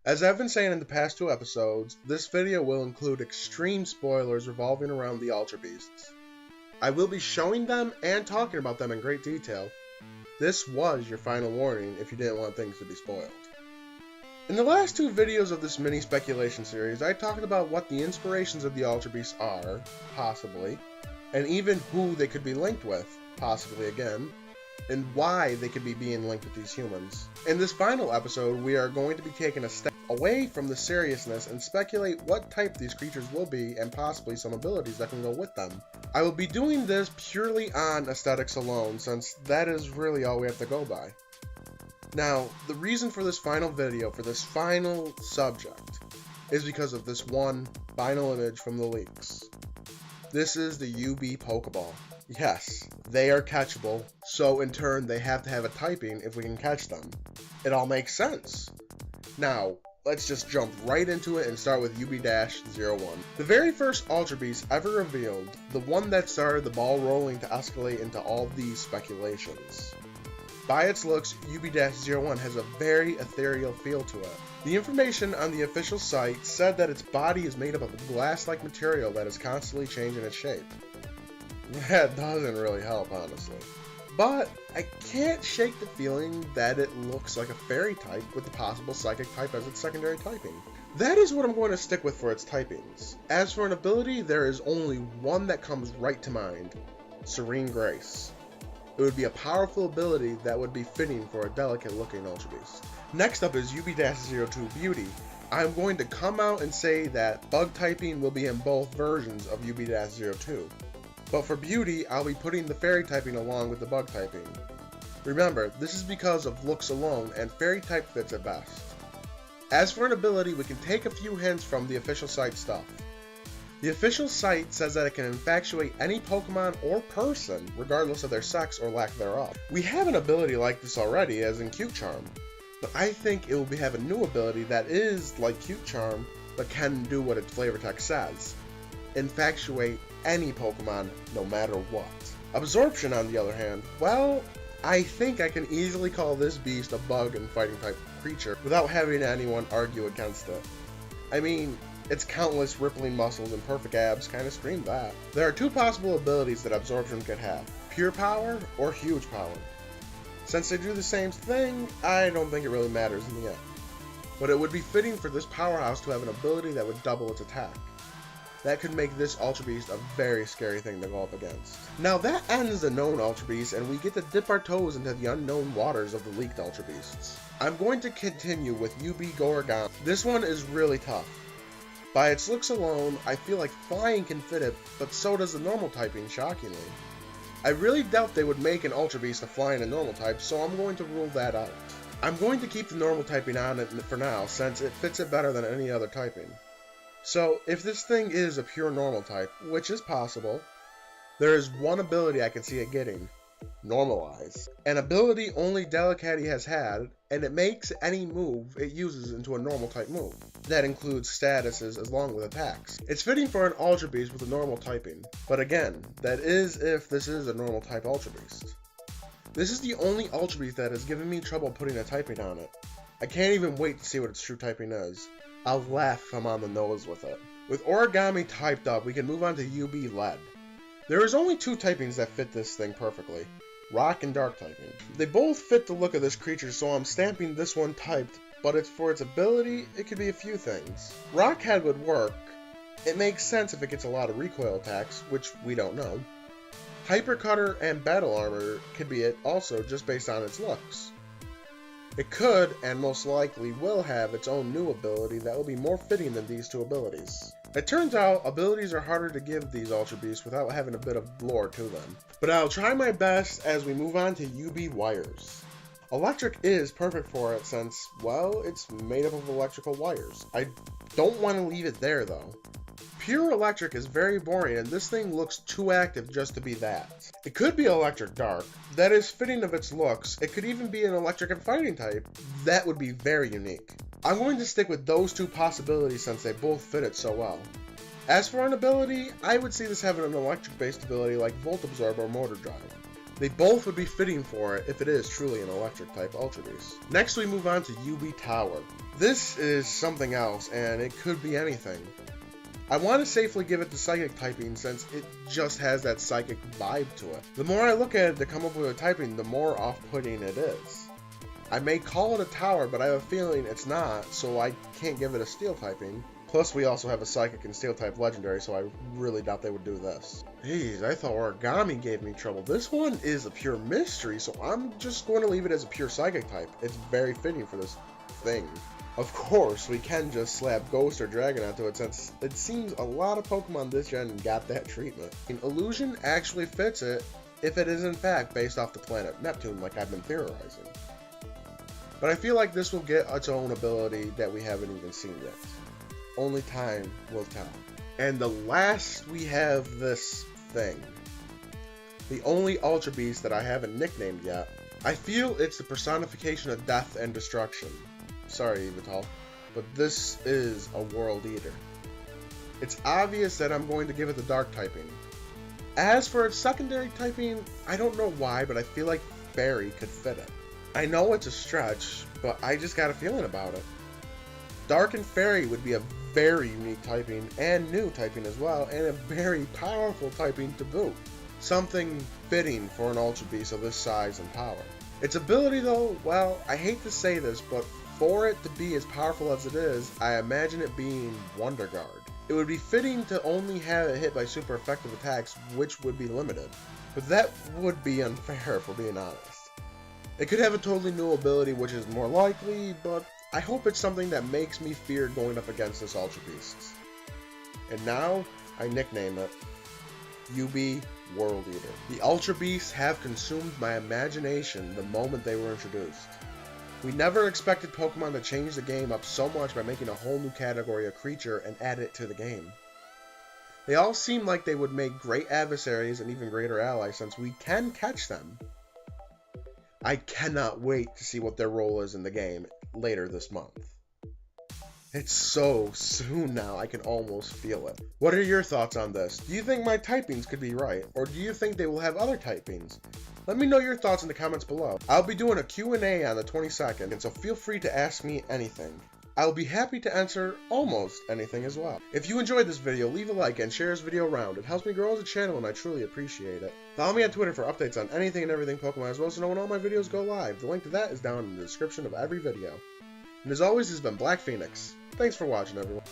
As I've been saying in the past 2 episodes, this video will include extreme spoilers revolving around the Ultra Beasts. I will be showing them and talking about them in great detail. This was your final warning if you didn't want things to be spoiled. In the last 2 videos of this mini speculation series, I talked about what the inspirations of the Ultra Beasts are, possibly, and even who they could be linked with, possibly again, and why they could be being linked with these humans. In this final episode, we are going to be taking a step away from the seriousness and speculate what type these creatures will be and possibly some abilities that can go with them. I will be doing this purely on aesthetics alone, since that is really all we have to go by. Now, the reason for this final video, for this final subject, is because of this one final image from the leaks. This is the UB Pokeball. Yes, they are catchable, so in turn they have to have a typing if we can catch them. It all makes sense. Now, let's just jump right into it and start with UB-01. The very first Ultra Beast ever revealed, the one that started the ball rolling to escalate into all these speculations. By its looks, UB-01 has a very ethereal feel to it. The information on the official site said that its body is made up of a glass-like material that is constantly changing its shape. That doesn't really help, honestly. But I can't shake the feeling that it looks like a fairy type with the possible psychic type as its secondary typing. That is what I'm going to stick with for its typings. As for an ability, there is only one that comes right to mind: Serene Grace. It would be a powerful ability that would be fitting for a delicate looking Ultra Beast. Next up is UB-02 Beauty. I'm going to come out and say that bug typing will be in both versions of UB-02. But for Beauty, I'll be putting the fairy typing along with the bug typing. Remember, this is because of looks alone, and fairy type fits it best. As for an ability, we can take a few hints from the official site stuff. The official site says that it can infatuate any Pokemon or person, regardless of their sex or lack thereof. We have an ability like this already, as in Cute Charm, but I think it will have a new ability that is like Cute Charm, but can do what its flavor text says: infatuate any Pokemon, no matter what. Absorption, on the other hand, well, I think I can easily call this beast a bug and fighting type creature without having anyone argue against it. I mean, its countless rippling muscles and perfect abs kinda scream that. There are 2 possible abilities that Absorption could have: Pure Power or Huge Power. Since they do the same thing, I don't think it really matters in the end. But it would be fitting for this powerhouse to have an ability that would double its attack. That could make this Ultra Beast a very scary thing to go up against. Now that ends the known Ultra Beasts, and we get to dip our toes into the unknown waters of the leaked Ultra Beasts. I'm going to continue with UB Goragami. This one is really tough. By its looks alone, I feel like flying can fit it, but so does the normal typing, shockingly. I really doubt they would make an Ultra Beast a flying and normal type, so I'm going to rule that out. I'm going to keep the normal typing on it for now, since it fits it better than any other typing. So, if this thing is a pure normal type, which is possible, there is one ability I can see it getting: Normalize. An ability only Delcatty has had, and it makes any move it uses into a normal type move. That includes statuses along with attacks. It's fitting for an Ultra Beast with a normal typing, but again, that is if this is a normal type Ultra Beast. This is the only Ultra Beast that has given me trouble putting a typing on it. I can't even wait to see what its true typing is. I'll laugh if I'm on the nose with it. With Origami typed up, we can move on to UB Lead. There is only 2 typings that fit this thing perfectly: Rock and Dark typing. They both fit the look of this creature, so I'm stamping this one typed, but for its ability, it could be a few things. Rock Head would work. It makes sense if it gets a lot of recoil attacks, which we don't know. Hyper Cutter and Battle Armor could be it also, just based on its looks. It could, and most likely will, have its own new ability that will be more fitting than these 2 abilities. It turns out, abilities are harder to give these Ultra Beasts without having a bit of lore to them. But I'll try my best as we move on to UB Wires. Electric is perfect for it since, well, it's made up of electrical wires. I don't want to leave it there though. Pure Electric is very boring, and this thing looks too active just to be that. It could be Electric Dark. That is fitting of its looks. It could even be an Electric and Fighting type. That would be very unique. I'm going to stick with those 2 possibilities since they both fit it so well. As for an ability, I would see this having an electric-based ability like Volt Absorb or Motor Drive. They both would be fitting for it if it is truly an electric type Ultra Beast. Next we move on to UB Tower. This is something else, and it could be anything. I want to safely give it the Psychic typing since it just has that Psychic vibe to it. The more I look at it to come up with a typing, the more off-putting it is. I may call it a Tower, but I have a feeling it's not, so I can't give it a Steel typing. Plus, we also have a Psychic and Steel type Legendary, so I really doubt they would do this. Jeez, I thought Origami gave me trouble. This one is a pure mystery, so I'm just going to leave it as a pure Psychic type. It's very fitting for this thing. Of course, we can just slap Ghost or Dragon onto it since it seems a lot of Pokemon this gen got that treatment. And Illusion actually fits it if it is in fact based off the planet Neptune like I've been theorizing. But I feel like this will get its own ability that we haven't even seen yet. Only time will tell. And the last we have this thing. The only Ultra Beast that I haven't nicknamed yet. I feel it's the personification of death and destruction. Sorry, Yveltal, but this is a World Eater. It's obvious that I'm going to give it the Dark typing. As for its secondary typing, I don't know why, but I feel like Fairy could fit it. I know it's a stretch, but I just got a feeling about it. Dark and Fairy would be a very unique typing, and new typing as well, and a very powerful typing to boot. Something fitting for an Ultra Beast of this size and power. Its ability though, well, I hate to say this, but for it to be as powerful as it is, I imagine it being Wonder Guard. It would be fitting to only have it hit by super effective attacks, which would be limited. But that would be unfair if we're being honest. It could have a totally new ability, which is more likely, but I hope it's something that makes me fear going up against this Ultra Beast. And now, I nickname it UB World Eater. The Ultra Beasts have consumed my imagination the moment they were introduced. We never expected Pokemon to change the game up so much by making a whole new category of creature and add it to the game. They all seem like they would make great adversaries and even greater allies since we can catch them. I cannot wait to see what their role is in the game later this month. It's so soon now, I can almost feel it. What are your thoughts on this? Do you think my typings could be right, or do you think they will have other typings? Let me know your thoughts in the comments below. I'll be doing a Q&A on the 22nd, and so feel free to ask me anything. I'll be happy to answer almost anything as well. If you enjoyed this video, leave a like and share this video around. It helps me grow as a channel and I truly appreciate it. Follow me on Twitter for updates on anything and everything Pokemon, as well as to know when all my videos go live. The link to that is down in the description of every video. And as always, this has been Black Phoenix. Thanks for watching, everyone.